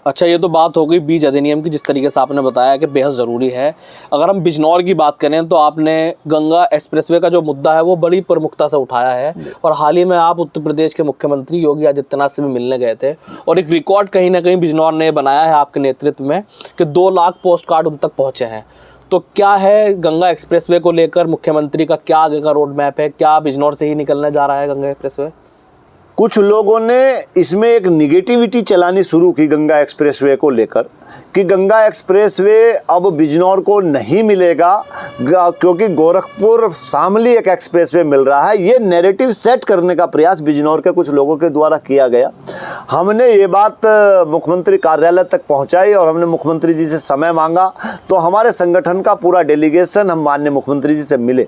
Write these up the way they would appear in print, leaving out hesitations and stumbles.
अच्छा, ये तो बात हो गई बीज अधिनियम की, जिस तरीके से आपने बताया कि बेहद ज़रूरी है। अगर हम बिजनौर की बात करें तो आपने गंगा एक्सप्रेसवे का जो मुद्दा है वो बड़ी प्रमुखता से उठाया है, और हाल ही में आप उत्तर प्रदेश के मुख्यमंत्री योगी आदित्यनाथ से भी मिलने गए थे, और एक रिकॉर्ड कहीं ना कहीं बिजनौर ने बनाया है आपके नेतृत्व में कि 2 लाख पोस्ट कार्ड उन तक पहुँचे हैं। तो क्या है गंगा एक्सप्रेसवे को लेकर मुख्यमंत्री का क्या आगे का रोड मैप है? क्या बिजनौर से ही निकलने जा रहा है गंगा एक्सप्रेसवे? कुछ लोगों ने इसमें एक निगेटिविटी चलानी शुरू की गंगा एक्सप्रेसवे को लेकर कि गंगा एक्सप्रेसवे अब बिजनौर को नहीं मिलेगा क्योंकि गोरखपुर शामली एक एक्सप्रेसवे मिल रहा है। ये नैरेटिव सेट करने का प्रयास बिजनौर के कुछ लोगों के द्वारा किया गया। हमने ये बात मुख्यमंत्री कार्यालय तक पहुंचाई और हमने मुख्यमंत्री जी से समय मांगा, तो हमारे संगठन का पूरा डेलीगेशन हम माननीय मुख्यमंत्री जी से मिले।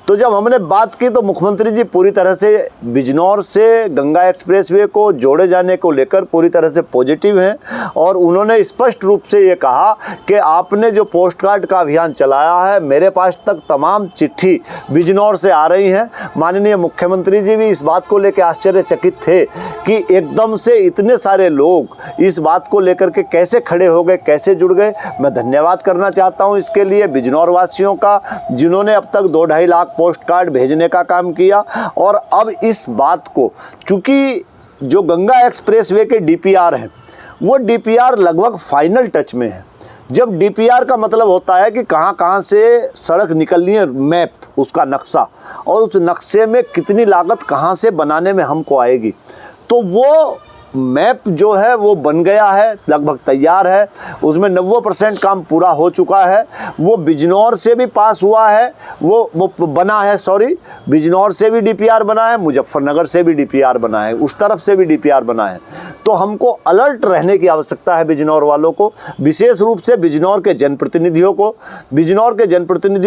तो जब हमने बात की तो मुख्यमंत्री जी पूरी तरह से बिजनौर से गंगा एक्सप्रेसवे को जोड़े जाने को लेकर पूरी तरह से पॉजिटिव हैं, और उन्होंने स्पष्ट रूप से ये कहा कि आपने जो पोस्ट कार्ड का अभियान चलाया है, मेरे पास तक तमाम चिट्ठी बिजनौर से आ रही हैं। माननीय मुख्यमंत्री जी भी इस बात को लेकर आश्चर्यचकित थे कि एकदम से इतने सारे लोग इस बात को लेकर के कैसे खड़े हो गए, कैसे जुड़ गए। मैं धन्यवाद करना चाहता हूं इसके लिए बिजनौर वासियों का, जिन्होंने अब तक 2-2.5 लाख पोस्ट कार्ड भेजने का काम किया। और अब इस बात को, चूँकि जो गंगा एक्सप्रेसवे के डीपीआर हैं वो डीपीआर लगभग फाइनल टच में है। जब डीपीआर का मतलब होता है कि कहाँ कहाँ से सड़क निकलनी है, मैप, उसका नक्शा, और उस नक्शे में कितनी लागत कहाँ से बनाने में हमको आएगी, तो वो मैप जो है वो बन गया है, लगभग तैयार है। उसमें 90% काम पूरा हो चुका है। वो बिजनौर से भी पास हुआ है, वो बना है, सॉरी, बिजनौर से भी डीपीआर बना है, मुजफ्फरनगर से भी डीपीआर बना है, उस तरफ से भी डीपीआर बना है। तो हमको अलर्ट रहने की आवश्यकता है बिजनौर वालों को, विशेष रूप से बिजनौर के जनप्रतिनिधियों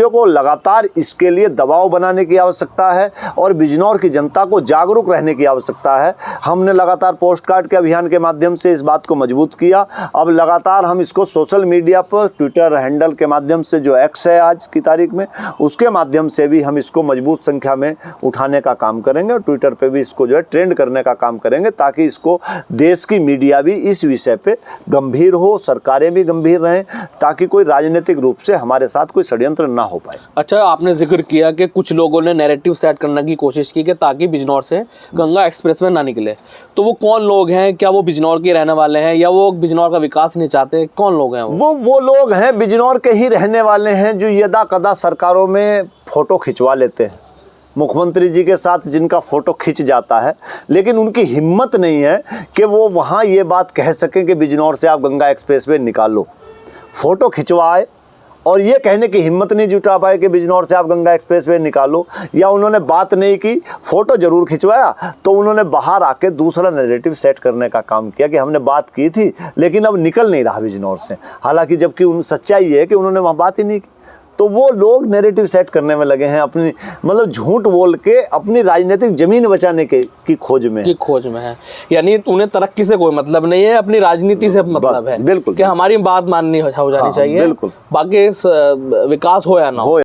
को लगातार इसके लिए दबाव बनाने की आवश्यकता है, और बिजनौर की जनता को जागरूक रहने की आवश्यकता है। हमने लगातार पोस्ट कार्ड के अभियान के माध्यम से इस बात को मजबूत किया। अब लगातार हम इसको सोशल मीडिया पर, ट्विटर हैंडल के माध्यम से, जो एक्स है आज की तारीख में, उसके माध्यम से भी हम इसको मजबूत संख्या में उठाने का काम करेंगे, और ट्विटर पे भी इसको जो है ट्रेंड करने का काम करेंगे, ताकि इसको देश की मीडिया भी इस विषय पे गंभीर हो, सरकारें भी गंभीर रहें, ताकि कोई राजनीतिक रूप से हमारे साथ कोई षड्यंत्र ना हो पाए। अच्छा, आपने जिक्र किया कि कुछ लोगों ने नैरेटिव सेट करने की कोशिश की कि ताकि बिजनौर से गंगा एक्सप्रेसवे ना निकले। तो वो कौन लोग हैं? क्या वो बिजनौर के रहने वाले हैं, या वो बिजनौर का विकास नहीं चाहते? कौन लोग हैं वो लोग हैं, बिजनौर के ही रहने वाले हैं, जो यदा कदा सरकारों में फोटो खिंचवा लेते हैं मुख्यमंत्री जी के साथ, जिनका फ़ोटो खिंच जाता है, लेकिन उनकी हिम्मत नहीं है कि वो वहाँ ये बात कह सकें कि बिजनौर से आप गंगा एक्सप्रेसवे निकालो। फ़ोटो खिंचवाए और ये कहने की हिम्मत नहीं जुटा पाए कि बिजनौर से आप गंगा एक्सप्रेसवे निकालो, या उन्होंने बात नहीं की, फ़ोटो ज़रूर खिंचवाया, तो उन्होंने बाहर आके दूसरा नैरेटिव सेट करने का काम किया कि हमने बात की थी लेकिन अब निकल नहीं रहा बिजनौर से। हालांकि जबकि सच्चाई है कि उन्होंने वहाँ बात ही नहीं की। तो वो लोग नैरेटिव सेट करने में लगे हैं, अपनी मतलब झूठ बोल के अपनी राजनीतिक जमीन बचाने की खोज में है। यानी उन्हें तरक्की से कोई मतलब नहीं है, अपनी राजनीति से मतलब है। बिल्कुल, कि हमारी बात माननी हो जानी चाहिए, बिल्कुल, बाकी विकास हो या ना हो।